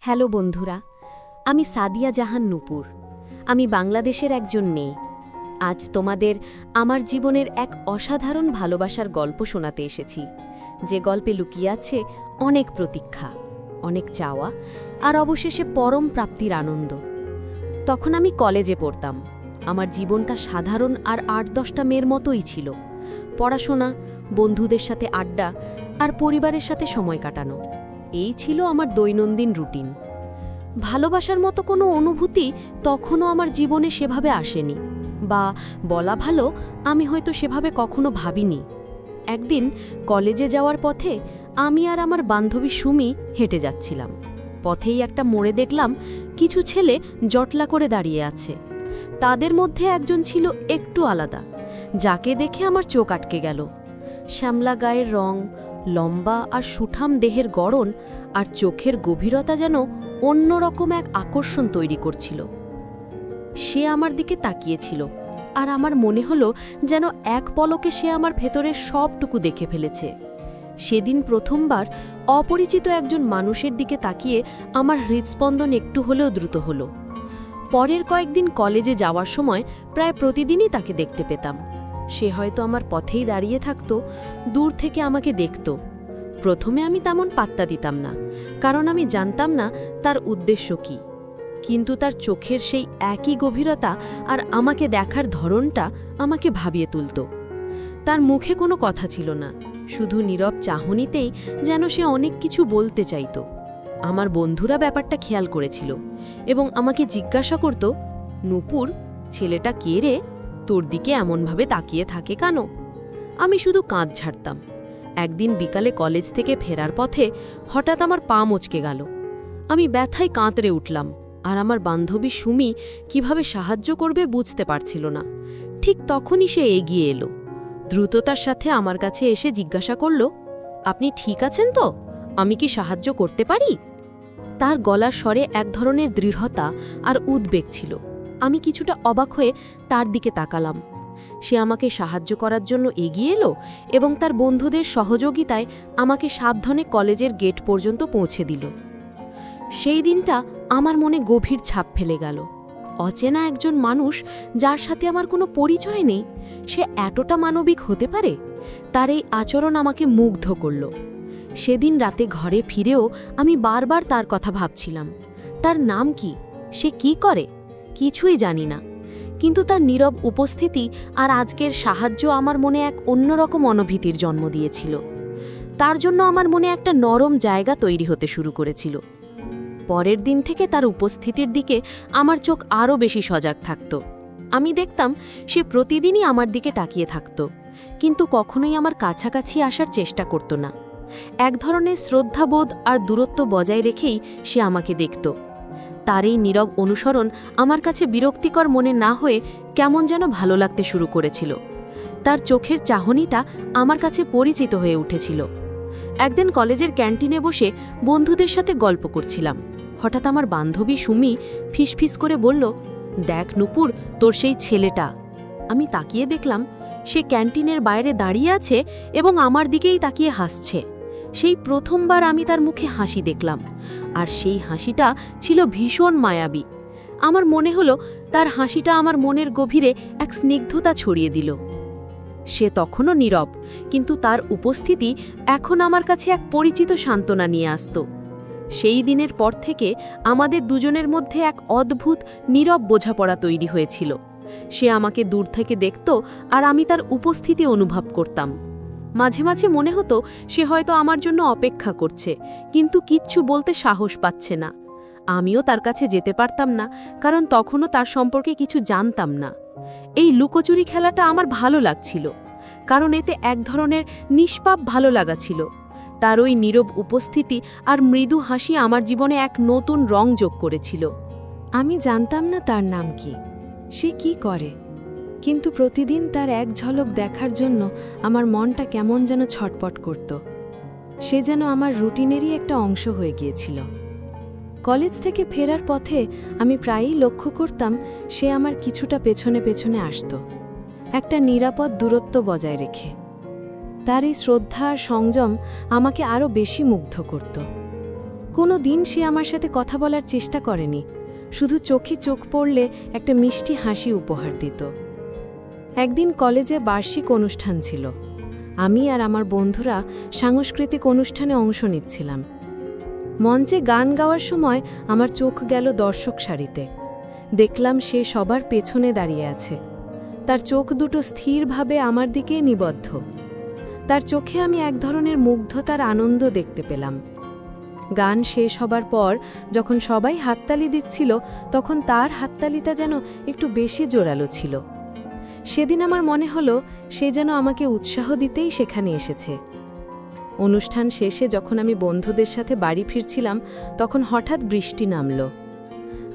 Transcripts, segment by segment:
Hello বন্ধুরা, আমি সাদিয়া জাহান নূপুর। আমি বাংলাদেশের একজন মেয়ে। আজ তোমাদের আমার জীবনের এক অসাধারণ ভালোবাসার গল্প শোনাতে এসেছি, যে গল্পে লুকিয়ে আছে অনেক প্রতীক্ষা, অনেক চাওয়া আর অবশেষে পরম প্রাপ্তির আনন্দ। তখন আমি কলেজে পড়তাম। আমার জীবনটা সাধারণ আর ৮-১০টা মেয়ের মতোই ছিল। পড়াশোনা, বন্ধুদের সাথে আড্ডা আর পরিবারের সাথে সময় কাটানো, এই ছিল আমার দৈনন্দিন রুটিন। ভালোবাসার মতো কোনো অনুভূতি তখনও আমার জীবনে সেভাবে আসেনি, বা বলা ভালো, আমি হয়তো সেভাবে কখনো ভাবিনি। একদিন কলেজে যাওয়ার পথে আমি আর আমার বান্ধবী সুমি হেঁটে যাচ্ছিলাম। পথেই একটা মোড়ে দেখলাম কিছু ছেলে জটলা করে দাঁড়িয়ে আছে। তাদের মধ্যে একজন ছিল একটু আলাদা, যাকে দেখে আমার চোখ আটকে গেল। শ্যামলা গায়ের রং, লম্বা আর সুঠাম দেহের গড়ন আর চোখের গভীরতা যেন অন্যরকম এক আকর্ষণ তৈরি করছিল। সে আমার দিকে তাকিয়েছিল, আর আমার মনে হলো যেন এক পলকে সে আমার ভেতরের সবটুকু দেখে ফেলেছে। সেদিন প্রথমবার অপরিচিত একজন মানুষের দিকে তাকিয়ে আমার হৃদস্পন্দন একটু হলেও দ্রুত হলো। পরের কয়েকদিন কলেজে যাওয়ার সময় প্রায় প্রতিদিনই তাকে দেখতে পেতাম। সে হয়তো আমার পথেই দাঁড়িয়ে থাকত, দূর থেকে আমাকে দেখত। প্রথমে আমি তেমন পাত্তা দিতাম না, কারণ আমি জানতাম না তার উদ্দেশ্য কি। কিন্তু তার চোখের সেই একই গভীরতা আর আমাকে দেখার ধরনটা আমাকে ভাবিয়ে তুলত। তার মুখে কোনো কথা ছিল না, শুধু নীরব চাহনিতেই যেন সে অনেক কিছু বলতে চাইত। আমার বন্ধুরা ব্যাপারটা খেয়াল করেছিল এবং আমাকে জিজ্ঞাসা করত, নূপুর, ছেলেটা কে রে? তোর দিকে এমনভাবে তাকিয়ে থাকে কেন? আমি শুধু কাঁধ ঝাড়তাম। একদিন বিকালে কলেজ থেকে ফেরার পথে হঠাৎ আমার পা মচকে গেল। আমি ব্যথায় কাঁতরে উঠলাম, আর আমার বান্ধবী সুমি কিভাবে সাহায্য করবে বুঝতে পারছিল না। ঠিক তখনই সে এগিয়ে এলো। দ্রুততার সাথে আমার কাছে এসে জিজ্ঞাসা করল, আপনি ঠিক আছেন তো? আমি কি সাহায্য করতে পারি? তার গলার স্বরে এক ধরনের দৃঢ়তা আর উদ্বেগ ছিল। আমি কিছুটা অবাক হয়ে তার দিকে তাকালাম। সে আমাকে সাহায্য করার জন্য এগিয়ে এলো এবং তার বন্ধুদের সহযোগিতায় আমাকে সাবধানে কলেজের গেট পর্যন্ত পৌঁছে দিল। সেই দিনটা আমার মনে গভীর ছাপ ফেলে গেল। অচেনা একজন মানুষ, যার সাথে আমার কোনো পরিচয় নেই, সে এতটা মানবিক হতে পারে? তার এই আচরণ আমাকে মুগ্ধ করল। সেদিন রাতে ঘরে ফিরেও আমি বারবার তার কথা ভাবছিলাম। তার নাম কি, সে কি করে, কিছুই জানি না। কিন্তু তার নীরব উপস্থিতি আর আজকের সাহায্য আমার মনে এক অন্যরকম অনুভূতির জন্ম দিয়েছিল। তার জন্য আমার মনে একটা নরম জায়গা তৈরি হতে শুরু করেছিল। পরের দিন থেকে তার উপস্থিতির দিকে আমার চোখ আরও বেশি সজাগ থাকত। আমি দেখতাম সে প্রতিদিনই আমার দিকে তাকিয়ে থাকত, কিন্তু কখনোই আমার কাছাকাছি আসার চেষ্টা করত না। এক ধরনের শ্রদ্ধাবোধ আর দূরত্ব বজায় রেখেই সে আমাকে দেখত। তার এই নীরব অনুসরণ আমার কাছে বিরক্তিকর মনে না হয়ে কেমন যেন ভালো লাগতে শুরু করেছিল। তার চোখের চাহনিটা আমার কাছে পরিচিত হয়ে উঠেছিল। একদিন কলেজের ক্যান্টিনে বসে বন্ধুদের সাথে গল্প করছিলাম। হঠাৎ আমার বান্ধবী সুমি ফিসফিস করে বলল, দেখ নূপুর, তোর সেই ছেলেটা। আমি তাকিয়ে দেখলাম সে ক্যান্টিনের বাইরে দাঁড়িয়ে আছে এবং আমার দিকেই তাকিয়ে হাসছে। সেই প্রথমবার আমি তার মুখে হাসি দেখলাম, আর সেই হাসিটা ছিল ভীষণ মায়াবী। আমার মনে হলো তার হাসিটা আমার মনের গভীরে এক স্নিগ্ধতা ছড়িয়ে দিল। সে তখনও নীরব, কিন্তু তার উপস্থিতি এখন আমার কাছে এক পরিচিত সান্ত্বনা নিয়ে আসত। সেই দিনের পর থেকে আমাদের দুজনের মধ্যে এক অদ্ভুত নীরব বোঝাপড়া তৈরি হয়েছিল। সে আমাকে দূর থেকে দেখত, আর আমি তার উপস্থিতি অনুভব করতাম। মাঝে মাঝে মনে হতো সে হয়তো আমার জন্য অপেক্ষা করছে, কিন্তু কিচ্ছু বলতে সাহস পাচ্ছে না। আমিও তার কাছে যেতে পারতাম না, কারণ তখনও তার সম্পর্কে কিছু জানতাম না। এই লুকোচুরি খেলাটা আমার ভালো লাগছিল, কারণ এতে এক ধরনের নিষ্পাপ ভালো লাগা ছিল। তার ওই নীরব উপস্থিতি আর মৃদু হাসি আমার জীবনে এক নতুন রং যোগ করেছিল। আমি জানতাম না তার নাম কি, সে কি করে, কিন্তু প্রতিদিন তার এক ঝলক দেখার জন্য আমার মনটা কেমন যেন ছটপট করত। সে যেন আমার রুটিনেরই একটা অংশ হয়ে গিয়েছিল। কলেজ থেকে ফেরার পথে আমি প্রায়ই লক্ষ্য করতাম সে আমার কিছুটা পেছনে পেছনে আসত, একটা নিরাপদ দূরত্ব বজায় রেখে। তার এই শ্রদ্ধা আর সংযম আমাকে আরও বেশি মুগ্ধ করত। কোনো দিন সে আমার সাথে কথা বলার চেষ্টা করেনি, শুধু চোখে চোখ পড়লে একটা মিষ্টি হাসি উপহার দিত। একদিন কলেজে বার্ষিক অনুষ্ঠান ছিল। আমি আর আমার বন্ধুরা সাংস্কৃতিক অনুষ্ঠানে অংশ নিচ্ছিলাম। মঞ্চে গান গাওয়ার সময় আমার চোখ গেল দর্শক সারিতে। দেখলাম সে সবার পেছনে দাঁড়িয়ে আছে। তার চোখ দুটো স্থিরভাবে আমার দিকে নিবদ্ধ। তার চোখে আমি এক ধরনের মুগ্ধতার আনন্দ দেখতে পেলাম। গান শেষ হবার পর যখন সবাই হাততালি দিচ্ছিল, তখন তার হাততালিটা যেন একটু বেশি জোরালো ছিল। সেদিন আমার মনে হলো সে যেন আমাকে উৎসাহ দিতেই সেখানে এসেছে। অনুষ্ঠান শেষে যখন আমি বন্ধুদের সাথে বাড়ি ফিরছিলাম, তখন হঠাৎ বৃষ্টি নামল।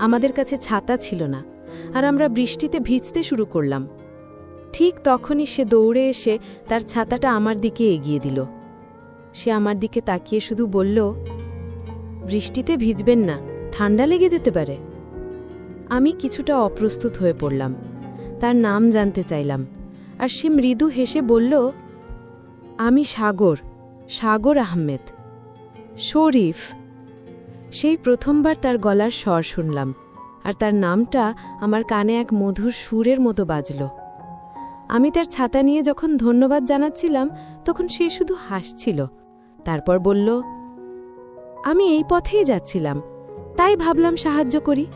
আমাদের কাছে ছাতা ছিল না, আর আমরা বৃষ্টিতে ভিজতে শুরু করলাম। ঠিক তখনই সে দৌড়ে এসে তার ছাতাটা আমার দিকে এগিয়ে দিল। সে আমার দিকে তাকিয়ে শুধু বলল, বৃষ্টিতে ভিজবেন না, ঠান্ডা লেগে যেতে পারে। আমি কিছুটা অপ্রস্তুত হয়ে পড়লাম। তার নাম জানতে চাইলাম, আর সে মৃদু হেসে বলল, আমি সাগর আহমেদ। শরীফ। সেই প্রথমবার তার গলার স্বর শুনলাম, আর তার নামটা আমার কানে এক মধুর সুরের মতো বাজল। আমি তার ছাতা নিয়ে যখন ধন্যবাদ জানাচ্ছিলাম, তখন সে শুধু হাসছিল। তারপর বলল, আমি এই পথেই যাচ্ছিলাম, তাই ভাবলাম সাহায্য করি।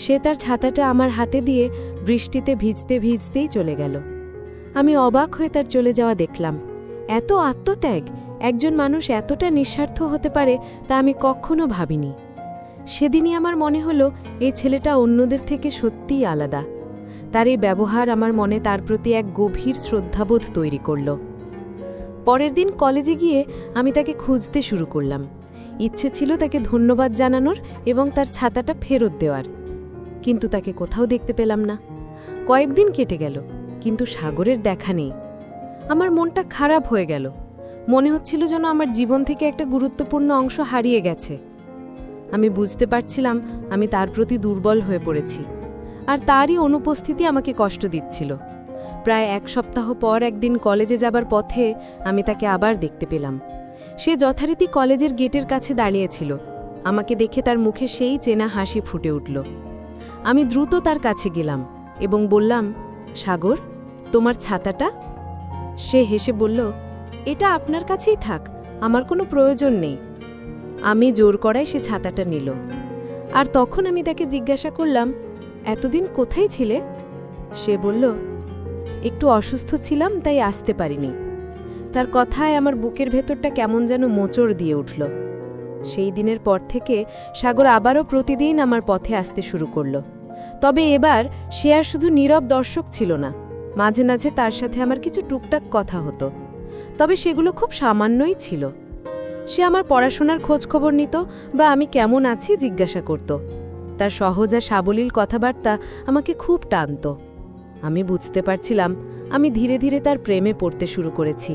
সে তার ছাতাটা আমার হাতে দিয়ে বৃষ্টিতে ভিজতে ভিজতেই চলে গেল। আমি অবাক হয়ে তার চলে যাওয়া দেখলাম। এত আত্মত্যাগ, একজন মানুষ এতটা নিঃস্বার্থ হতে পারে তা আমি কখনো ভাবিনি। সেদিনই আমার মনে হলো এই ছেলেটা অন্যদের থেকে সত্যিই আলাদা। তার এই ব্যবহার আমার মনে তার প্রতি এক গভীর শ্রদ্ধাবোধ তৈরি করল। পরের দিন কলেজে গিয়ে আমি তাকে খুঁজতে শুরু করলাম। ইচ্ছে ছিল তাকে ধন্যবাদ জানানোর এবং তার ছাতাটা ফেরত দেওয়ার, কিন্তু তাকে কোথাও দেখতে পেলাম না। কয়েকদিন কেটে গেল, কিন্তু সাগরের দেখা নেই। আমার মনটা খারাপ হয়ে গেল। মনে হচ্ছিল যেন আমার জীবন থেকে একটা গুরুত্বপূর্ণ অংশ হারিয়ে গেছে। আমি বুঝতে পারছিলাম আমি তার প্রতি দুর্বল হয়ে পড়েছি, আর তারই অনুপস্থিতি আমাকে কষ্ট দিচ্ছিল। প্রায় এক সপ্তাহ পর একদিন কলেজে যাবার পথে আমি তাকে আবার দেখতে পেলাম। সে যথারীতি কলেজের গেটের কাছে দাঁড়িয়েছিল। আমাকে দেখে তার মুখে সেই চেনা হাসি ফুটে উঠল। আমি দ্রুত তার কাছে গেলাম এবং বললাম, সাগর, তোমার ছাতাটা? সে হেসে বলল, এটা আপনার কাছেই থাক, আমার কোনো প্রয়োজন নেই। আমি জোর করায় সে ছাতাটা নিল। আর তখন আমি তাকে জিজ্ঞাসা করলাম, এতদিন কোথায় ছিলে? সে বলল, একটু অসুস্থ ছিলাম, তাই আসতে পারিনি। তার কথায় আমার বুকের ভেতরটা কেমন যেন মোচড় দিয়ে উঠল। সেই দিনের পর থেকে সাগর আবারও প্রতিদিন আমার পথে আসতে শুরু করল। তবে এবার সে আর শুধু নীরব দর্শক ছিল না। মাঝে মাঝে তার সাথে আমার কিছু টুকটাক কথা হতো, তবে সেগুলো খুব সামান্যই ছিল। সে আমার পড়াশোনার খোঁজ খবর নিত বা আমি কেমন আছি জিজ্ঞাসা করত। তার সহজ আর সাবলীল কথাবার্তা আমাকে খুব টানত। আমি বুঝতে পারছিলাম আমি ধীরে ধীরে তার প্রেমে পড়তে শুরু করেছি।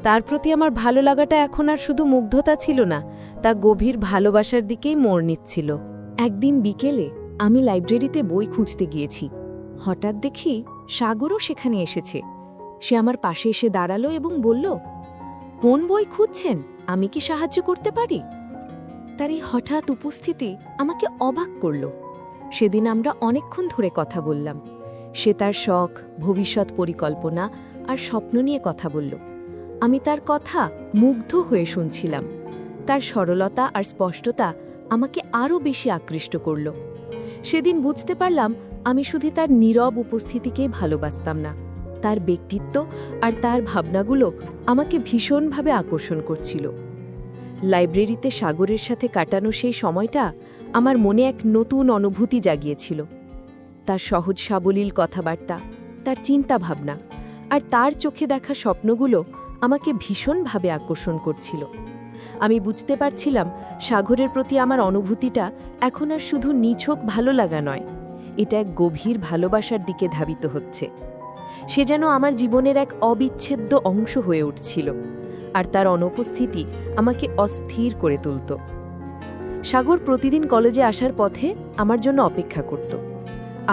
তার প্রতি আমার ভালো লাগাটা এখন আর শুধু মুগ্ধতা ছিল না, তা গভীর ভালোবাসার দিকেই মোড় নিচ্ছিল। একদিন বিকেলে আমি লাইব্রেরিতে বই খুঁজতে গিয়েছি। হঠাৎ দেখি সাগরও সেখানে এসেছে। সে আমার পাশে এসে দাঁড়ালো এবং বলল, কোন বই খুঁজছেন? আমি কি সাহায্য করতে পারি? তার এই হঠাৎ উপস্থিতি আমাকে অবাক করল। সেদিন আমরা অনেকক্ষণ ধরে কথা বললাম। সে তার শখ, ভবিষ্যৎ পরিকল্পনা আর স্বপ্ন নিয়ে কথা বলল। আমি তার কথা মুগ্ধ হয়ে শুনছিলাম। তার সরলতা আর স্পষ্টতা আমাকে আরও বেশি আকৃষ্ট করল। সেদিন বুঝতে পারলাম আমি শুধু তার নীরব উপস্থিতিকেই ভালোবাসতাম না, তার ব্যক্তিত্ব আর তার ভাবনাগুলো আমাকে ভীষণভাবে আকর্ষণ করছিল। লাইব্রেরিতে সাগরের সাথে কাটানো সেই সময়টা আমার মনে এক নতুন অনুভূতি জাগিয়েছিল। তার সহজ সাবলীল কথাবার্তা, তার চিন্তা ভাবনা আর তার চোখে দেখা স্বপ্নগুলো আমাকে ভীষণভাবে আকর্ষণ করছিল। আমি বুঝতে পারছিলাম সাগরের প্রতি আমার অনুভূতিটা এখন আর শুধু নিছক ভালো লাগা নয়, এটা এক গভীর ভালোবাসার দিকে ধাবিত হচ্ছে। সে যেন আমার জীবনের এক অবিচ্ছেদ্য অংশ হয়ে উঠছিল, আর তার অনুপস্থিতি আমাকে অস্থির করে তুলত। সাগর প্রতিদিন কলেজে আসার পথে আমার জন্য অপেক্ষা করত।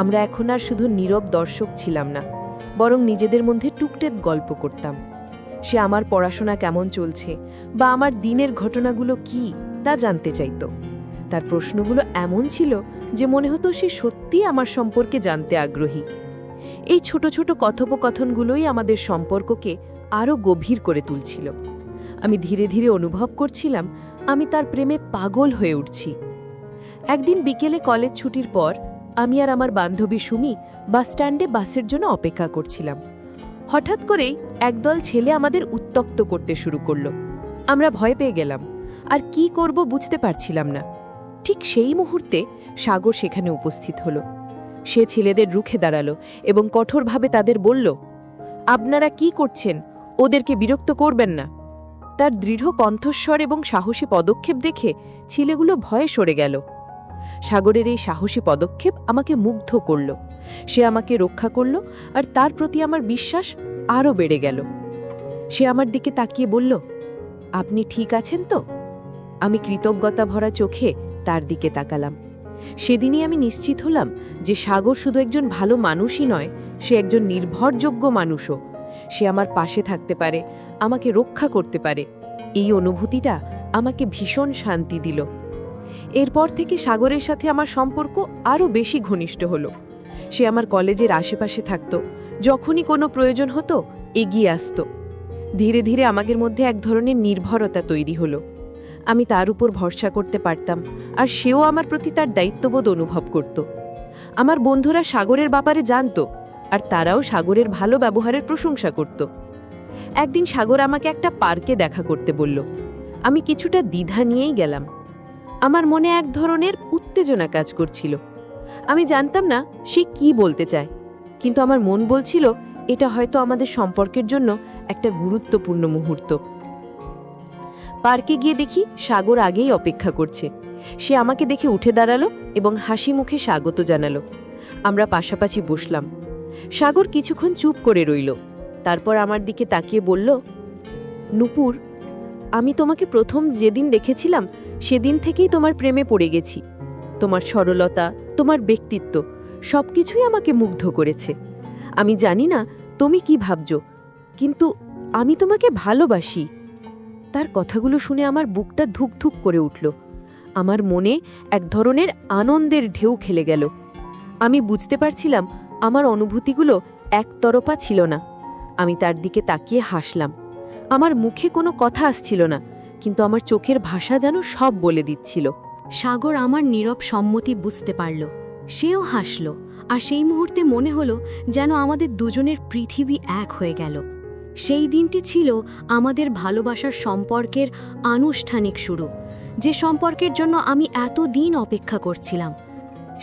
আমরা এখন আর শুধু নীরব দর্শক ছিলাম না, বরং নিজেদের মধ্যে টুকটেক গল্প করতাম। সে আমার পড়াশোনা কেমন চলছে বা আমার দিনের ঘটনাগুলো কি তা জানতে চাইত। তার প্রশ্নগুলো এমন ছিল যে মনে হতো সে সত্যিই আমার সম্পর্কে জানতে আগ্রহী। এই ছোট ছোট কথোপকথনগুলোই আমাদের সম্পর্ককে আরও গভীর করে তুলছিল। আমি ধীরে ধীরে অনুভব করছিলাম আমি তার প্রেমে পাগল হয়ে উঠছি। একদিন বিকেলে কলেজ ছুটির পর আমি আর আমার বান্ধবী সুমি বাসস্ট্যান্ডে বাসের জন্য অপেক্ষা করছিলাম। হঠাৎ করেই একদল ছেলে আমাদের উত্ত্যক্ত করতে শুরু করল। আমরা ভয় পেয়ে গেলাম, আর কি করব বুঝতে পারছিলাম না। ঠিক সেই মুহূর্তে সাগর সেখানে উপস্থিত হল। সে ছেলেদের রুখে দাঁড়ালো এবং কঠোরভাবে তাদের বলল, আপনারা কি করছেন? ওদেরকে বিরক্ত করবেন না। তার দৃঢ় কণ্ঠস্বর এবং সাহসী পদক্ষেপ দেখে ছেলেগুলো ভয়ে সরে গেল। সাগরের এই সাহসী পদক্ষেপ আমাকে মুগ্ধ করল। সে আমাকে রক্ষা করল, আর তার প্রতি আমার বিশ্বাস আরও বেড়ে গেল। সে আমার দিকে তাকিয়ে বলল, আপনি ঠিক আছেন তো? আমি কৃতজ্ঞতা ভরা চোখে তার দিকে তাকালাম। সেদিনই আমি নিশ্চিত হলাম যে সাগর শুধু একজন ভালো মানুষই নয়, সে একজন নির্ভরযোগ্য মানুষও। সে আমার পাশে থাকতে পারে, আমাকে রক্ষা করতে পারে। এই অনুভূতিটা আমাকে ভীষণ শান্তি দিল। এরপর থেকে সাগরের সাথে আমার সম্পর্ক আরও বেশি ঘনিষ্ঠ হলো। সে আমার কলেজের আশেপাশে থাকত, যখনই কোনো প্রয়োজন হতো এগিয়ে আসত। ধীরে ধীরে আমাদের মধ্যে এক ধরনের নির্ভরতা তৈরি হলো। আমি তার উপর ভরসা করতে পারতাম, আর সেও আমার প্রতি তার দায়িত্ববোধ অনুভব করত। আমার বন্ধুরা সাগরের ব্যাপারে জানত, আর তারাও সাগরের ভালো ব্যবহারের প্রশংসা করত। একদিন সাগর আমাকে একটা পার্কে দেখা করতে বলল। আমি কিছুটা দ্বিধা নিয়েই গেলাম। আমার মনে এক ধরনের উত্তেজনা কাজ করছিল। আমি জানতাম না সে কি বলতে চায়, কিন্তু আমার মন বলছিল এটা হয়তো আমাদের সম্পর্কের জন্য একটা গুরুত্বপূর্ণ মুহূর্ত। পার্কে গিয়ে দেখি সাগর আগেই অপেক্ষা করছে। সে আমাকে দেখে উঠে দাঁড়ালো এবং হাসি মুখে স্বাগত জানালো। আমরা পাশাপাশি বসলাম। সাগর কিছুক্ষণ চুপ করে রইল, তারপর আমার দিকে তাকিয়ে বলল, নূপুর, আমি তোমাকে প্রথম যেদিন দেখেছিলাম সেদিন থেকেই তোমার প্রেমে পড়ে গেছি। তোমার সরলতা, তোমার ব্যক্তিত্ব সবকিছুই আমাকে মুগ্ধ করেছে। আমি জানি না তুমি কি ভাবছো, কিন্তু আমি তোমাকে ভালোবাসি। তার কথাগুলো শুনে আমার বুকটা ধুক ধুক করে উঠল। আমার মনে এক ধরনের আনন্দের ঢেউ খেলে গেল। আমি বুঝতে পারছিলাম আমার অনুভূতিগুলো একতরফা ছিল না। আমি তার দিকে তাকিয়ে হাসলাম। আমার মুখে কোনো কথা আসছিল না, কিন্তু আমার চোখের ভাষা যেন সব বলে দিচ্ছিল। সাগর আমার নীরব সম্মতি বুঝতে পারল। সেও হাসল, আর সেই মুহূর্তে মনে হলো যেন আমাদের দুজনের পৃথিবী এক হয়ে গেল। সেই দিনটি ছিল আমাদের ভালোবাসার সম্পর্কের আনুষ্ঠানিক শুরু, যে সম্পর্কের জন্য আমি এতদিন অপেক্ষা করছিলাম।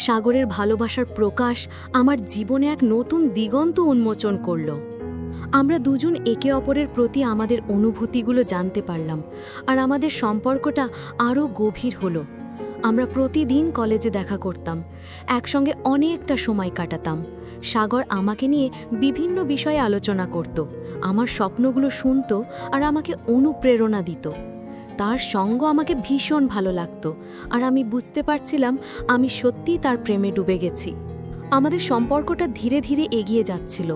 সাগরের ভালোবাসার প্রকাশ আমার জীবনে এক নতুন দিগন্ত উন্মোচন করল। আমরা দুজন একে অপরের প্রতি আমাদের অনুভূতিগুলো জানতে পারলাম, আর আমাদের সম্পর্কটা আরও গভীর হলো। আমরা প্রতিদিন কলেজে দেখা করতাম, একসঙ্গে অনেকটা সময় কাটাতাম। সাগর আমাকে নিয়ে বিভিন্ন বিষয়ে আলোচনা করত, আমার স্বপ্নগুলো শুনত, আর আমাকে অনুপ্রেরণা দিত। তার সঙ্গ আমাকে ভীষণ ভালো লাগতো, আর আমি বুঝতে পারছিলাম আমি সত্যিই তার প্রেমে ডুবে গেছি। আমাদের সম্পর্কটা ধীরে ধীরে এগিয়ে যাচ্ছিল,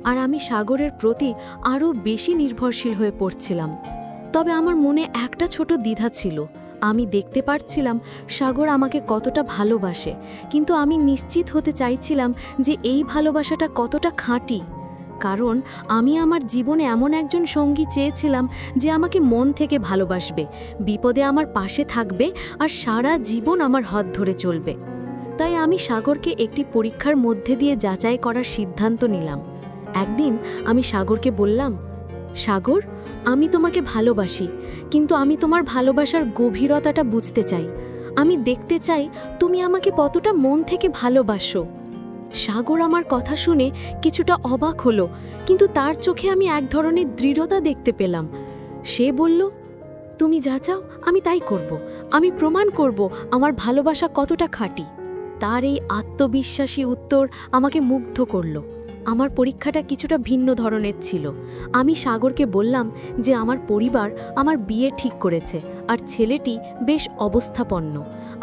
আর আমি সাগরের প্রতি আরও বেশি নির্ভরশীল হয়ে পড়ছিলাম। তবে আমার মনে একটা ছোট দ্বিধা ছিল। আমি দেখতে পারছিলাম সাগর আমাকে কতটা ভালোবাসে, কিন্তু আমি নিশ্চিত হতে চাইছিলাম যে এই ভালোবাসাটা কতটা খাঁটি। কারণ আমি আমার জীবনে এমন একজন সঙ্গী চেয়েছিলাম যে আমাকে মন থেকে ভালোবাসবে, বিপদে আমার পাশে থাকবে, আর সারা জীবন আমার হাত ধরে চলবে। তাই আমি সাগরকে একটি পরীক্ষার মধ্যে দিয়ে যাচাই করার সিদ্ধান্ত নিলাম। একদিন আমি সাগরকে বললাম, সাগর, আমি তোমাকে ভালোবাসি, কিন্তু আমি তোমার ভালোবাসার গভীরতাটা বুঝতে চাই। আমি দেখতে চাই তুমি আমাকে কতটা মন থেকে ভালোবাসো। সাগর আমার কথা শুনে কিছুটা অবাক হলো, কিন্তু তার চোখে আমি এক ধরনের দৃঢ়তা দেখতে পেলাম। সে বলল, তুমি যা চাও আমি তাই করব। আমি প্রমাণ করব আমার ভালোবাসা কতটা খাঁটি। তার এই আত্মবিশ্বাসী উত্তর আমাকে মুগ্ধ করল। আমার পরীক্ষাটা কিছুটা ভিন্ন ধরনের ছিল। আমি সাগরকে বললাম যে আমার পরিবার আমার বিয়ে ঠিক করেছে, আর ছেলেটি বেশ অবস্থাপন্ন।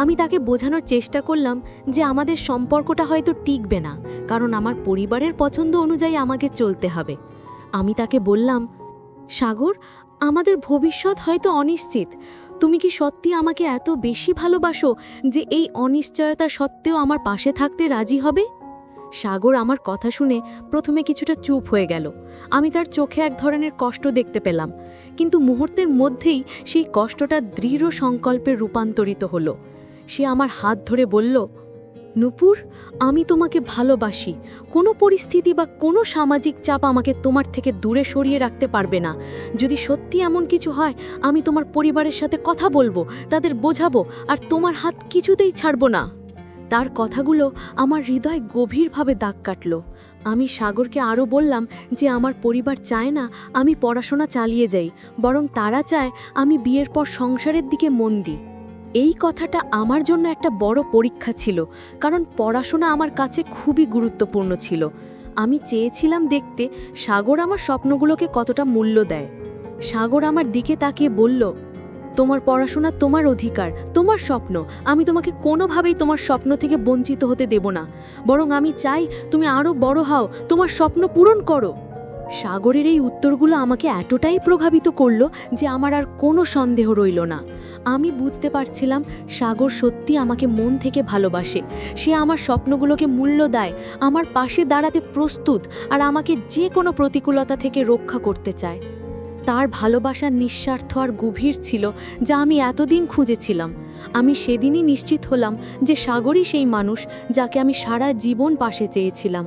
আমি তাকে বোঝানোর চেষ্টা করলাম যে আমাদের সম্পর্কটা হয়তো টিকবে না, কারণ আমার পরিবারের পছন্দ অনুযায়ী আমাকে চলতে হবে। আমি তাকে বললাম, সাগর, আমাদের ভবিষ্যৎ হয়তো অনিশ্চিত, তুমি কি সত্যি আমাকে এত বেশি ভালোবাসো যে এই অনিশ্চয়তা সত্ত্বেও আমার পাশে থাকতে রাজি হবে? সাগর আমার কথা শুনে প্রথমে কিছুটা চুপ হয়ে গেল। আমি তার চোখে এক ধরনের কষ্ট দেখতে পেলাম, কিন্তু মুহূর্তের মধ্যেই সেই কষ্টটা দৃঢ় সংকল্পে রূপান্তরিত হলো। সে আমার হাত ধরে বলল, নূপুর, আমি তোমাকে ভালোবাসি। কোনো পরিস্থিতি বা কোনো সামাজিক চাপ আমাকে তোমার থেকে দূরে সরিয়ে রাখতে পারবে না। যদি সত্যি এমন কিছু হয়, আমি তোমার পরিবারের সাথে কথা বলবো, তাদের বোঝাবো, আর তোমার হাত কিছুতেই ছাড়ব না। তার কথাগুলো আমার হৃদয় গভীরভাবে দাগ কাটল। আমি সাগরকে আরও বললাম যে আমার পরিবার চায় না আমি পড়াশোনা চালিয়ে যাই, বরং তারা চায় আমি বিয়ের পর সংসারের দিকে মন দিই। এই কথাটা আমার জন্য একটা বড় পরীক্ষা ছিল, কারণ পড়াশোনা আমার কাছে খুবই গুরুত্বপূর্ণ ছিল। আমি চেয়েছিলাম দেখতে সাগর আমার স্বপ্নগুলোকে কতটা মূল্য দেয়। সাগর আমার দিকে তাকিয়ে বলল, তোমার পড়াশোনা তোমার অধিকার, তোমার স্বপ্ন। আমি তোমাকে কোনোভাবেই তোমার স্বপ্ন থেকে বঞ্চিত হতে দেব না, বরং আমি চাই তুমি আরও বড় হও, তোমার স্বপ্ন পূরণ করো। সাগরের এই উত্তরগুলো আমাকে এতটাই প্রভাবিত করল যে আমার আর কোনো সন্দেহ রইল না। আমি বুঝতে পারছিলাম সাগর সত্যি আমাকে মন থেকে ভালোবাসে। সে আমার স্বপ্নগুলোকে মূল্য দেয়, আমার পাশে দাঁড়াতে প্রস্তুত, আর আমাকে যে কোনো প্রতিকূলতা থেকে রক্ষা করতে চায়। তার ভালোবাসা নিঃস্বার্থ আর গভীর ছিল, যা আমি এতদিন খুঁজেছিলাম। আমি সেদিনই নিশ্চিত হলাম যে সাগরই সেই মানুষ যাকে আমি সারা জীবন পাশে চেয়েছিলাম।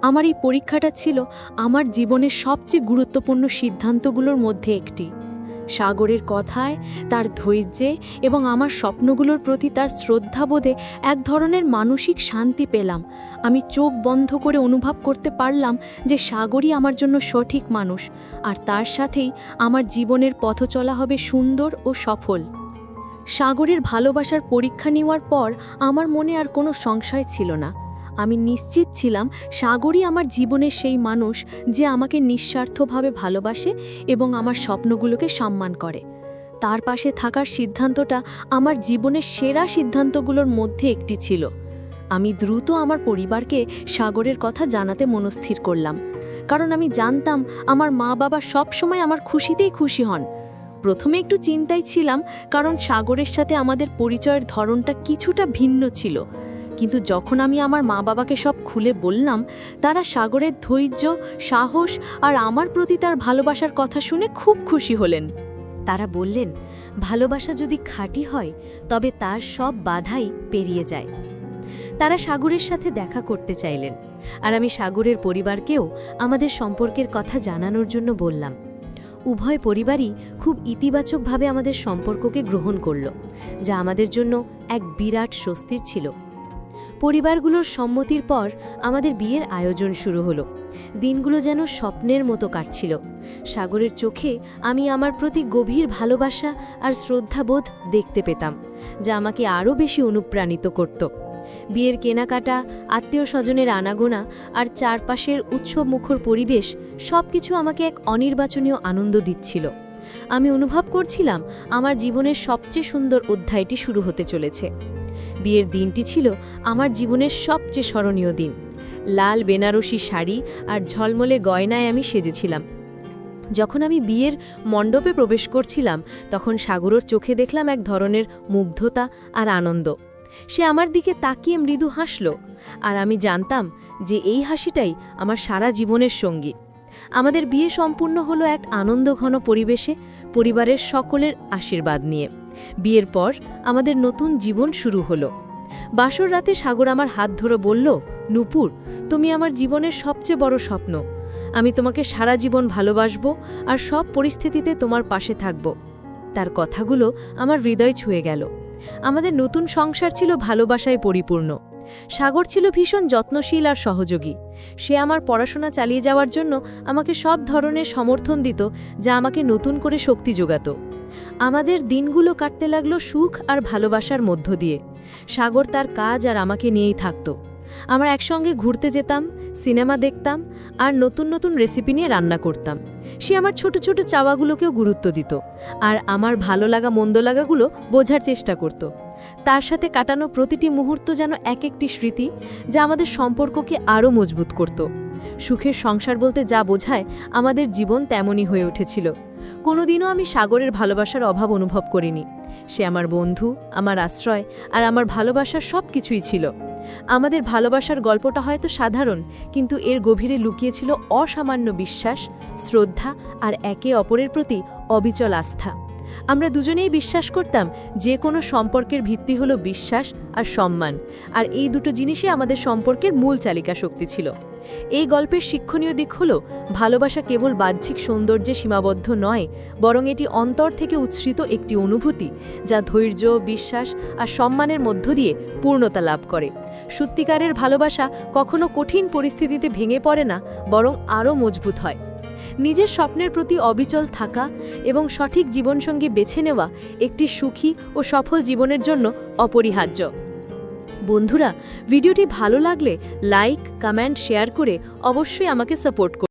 আমার এই পরীক্ষাটা ছিল আমার জীবনের সবচেয়ে গুরুত্বপূর্ণ সিদ্ধান্তগুলোর মধ্যে একটি। সাগরের কথায়, তার ধৈর্যে এবং আমার স্বপ্নগুলোর প্রতি তার শ্রদ্ধাবোধে এক ধরনের মানসিক শান্তি পেলাম। আমি চোখ বন্ধ করে অনুভব করতে পারলাম যে সাগরই আমার জন্য সঠিক মানুষ, আর তার সাথেই আমার জীবনের পথ চলা হবে সুন্দর ও সফল। সাগরের ভালোবাসার পরীক্ষা নেওয়ার পর আমার মনে আর কোনো সংশয় ছিল না। আমি নিশ্চিত ছিলাম সাগরই আমার জীবনের সেই মানুষ যে আমাকে নিঃস্বার্থভাবে ভালোবাসে এবং আমার স্বপ্নগুলোকে সম্মান করে। তার পাশে থাকার সিদ্ধান্তটা আমার জীবনের সেরা সিদ্ধান্তগুলোর মধ্যে একটি ছিল। আমি দ্রুত আমার পরিবারকে সাগরের কথা জানাতে মনস্থির করলাম, কারণ আমি জানতাম আমার মা বাবা সবসময় আমার খুশিতেই খুশি হন। প্রথমে একটু চিন্তায় ছিলাম, কারণ সাগরের সাথে আমাদের পরিচয়ের ধরনটা কিছুটা ভিন্ন ছিল, কিন্তু যখন আমি আমার মা বাবাকে সব খুলে বললাম, তারা সাগরের ধৈর্য, সাহস আর আমার প্রতি তার ভালোবাসার কথা শুনে খুব খুশি হলেন। তারা বললেন, ভালোবাসা যদি খাঁটি হয় তবে তার সব বাধাই পেরিয়ে যায়। তারা সাগরের সাথে দেখা করতে চাইলেন, আর আমি সাগরের পরিবারকেও আমাদের সম্পর্কের কথা জানানোর জন্য বললাম। উভয় পরিবারই খুব ইতিবাচকভাবে আমাদের সম্পর্ককে গ্রহণ করল, যা আমাদের জন্য এক বিরাট স্বস্তির ছিল। পরিবারগুলোর সম্মতির পর আমাদের বিয়ের আয়োজন শুরু হলো। দিনগুলো যেন স্বপ্নের মতো কাটছিল। সাগরের চোখে আমি আমার প্রতি গভীর ভালোবাসা আর শ্রদ্ধাবোধ দেখতে পেতাম, যা আমাকে আরও বেশি অনুপ্রাণিত করত। বিয়ের কেনাকাটা, আত্মীয় স্বজনের আনাগোনা আর চারপাশের উৎসবমুখর পরিবেশ সবকিছু আমাকে এক অনির্বাচনীয় আনন্দ দিচ্ছিল। আমি অনুভব করছিলাম আমার জীবনের সবচেয়ে সুন্দর অধ্যায়টি শুরু হতে চলেছে। বিয়ের দিনটি ছিল আমার জীবনের সবচেয়ে স্মরণীয় দিন। লাল বেনারসি শাড়ি আর ঝলমলে গয়নায় আমি সেজেছিলাম। যখন আমি বিয়ের মণ্ডপে প্রবেশ করছিলাম, তখন সাগরের চোখে দেখলাম এক ধরনের মুগ্ধতা আর আনন্দ। সে আমার দিকে তাকিয়ে মৃদু হাসল, আর আমি জানতাম যে এই হাসিটাই আমার সারা জীবনের সঙ্গী। আমাদের বিয়ে সম্পূর্ণ হলো এক আনন্দঘন পরিবেশে, পরিবারের সকলের আশীর্বাদ নিয়ে। বিয়ের পর আমাদের নতুন জীবন শুরু হলো। বাসর রাতে সাগর আমার হাত ধরে বলল, নূপুর, তুমি আমার জীবনের সবচেয়ে বড় স্বপ্ন। আমি তোমাকে সারা জীবন ভালোবাসব আর সব পরিস্থিতিতে তোমার পাশে থাকব। তার কথাগুলো আমার হৃদয় ছুঁয়ে গেল। আমাদের নতুন সংসার ছিল ভালোবাসায় পরিপূর্ণ। সাগর ছিল ভীষণ যত্নশীল আর সহযোগী। সে আমার পড়াশোনা চালিয়ে যাওয়ার জন্য আমাকে সব ধরনের সমর্থন দিত, যা আমাকে নতুন করে শক্তি যোগাত। আমাদের দিনগুলো কাটতে লাগলো সুখ আর ভালোবাসার মধ্য দিয়ে। সাগর তার কাজ আর আমাকে নিয়েই থাকত। আমরা একসঙ্গে ঘুরতে যেতাম, সিনেমা দেখতাম আর নতুন নতুন রেসিপি নিয়ে রান্না করতাম। সে আমার ছোট ছোট চাওয়াগুলোকেও গুরুত্ব দিত, আর আমার ভালো লাগা মন্দ লাগাগুলো বোঝার চেষ্টা করত। তার সাথে কাটানো প্রতিটি মুহূর্ত যেন এক একটি স্মৃতি, যা আমাদের সম্পর্ককে আরও মজবুত করত। সুখের সংসার বলতে যা বোঝায় আমাদের জীবন তেমনই হয়ে উঠেছিল। কোনোদিনও আমি সাগরের ভালোবাসার অভাব অনুভব করিনি। সে আমার বন্ধু, আমার আশ্রয় আর আমার ভালোবাসার সব কিছুই ছিল। আমাদের ভালোবাসার গল্পটা হয়তো সাধারণ, কিন্তু এর গভীরে লুকিয়েছিল অসামান্য বিশ্বাস, শ্রদ্ধা আর একে অপরের প্রতি অবিচল আস্থা। আমরা দুজনেই বিশ্বাস করতাম যে কোনো সম্পর্কের ভিত্তি হলো বিশ্বাস আর সম্মান, আর এই দুটো জিনিসই আমাদের সম্পর্কের মূল চালিকা শক্তি ছিল। এই গল্পের শিক্ষণীয় দিক হলো ভালোবাসা কেবল বাহ্যিক সৌন্দর্যে সীমাবদ্ধ নয়, বরং এটি অন্তর থেকে উৎসৃত একটি অনুভূতি যা ধৈর্য, বিশ্বাস আর সম্মানের মধ্য দিয়ে পূর্ণতা লাভ করে। সত্যিকারের ভালোবাসা কখনো কঠিন পরিস্থিতিতে ভেঙে পড়ে না, বরং আরও মজবুত হয়। নিজের স্বপ্নের প্রতি অবিচল থাকা এবং সঠিক জীবনসঙ্গী বেছে নেওয়া একটি সুখী ও সফল জীবনের জন্য অপরিহার্য। বন্ধুরা, ভিডিওটি ভালো লাগলে লাইক, কমেন্ট, শেয়ার করে অবশ্যই আমাকে সাপোর্ট করুন।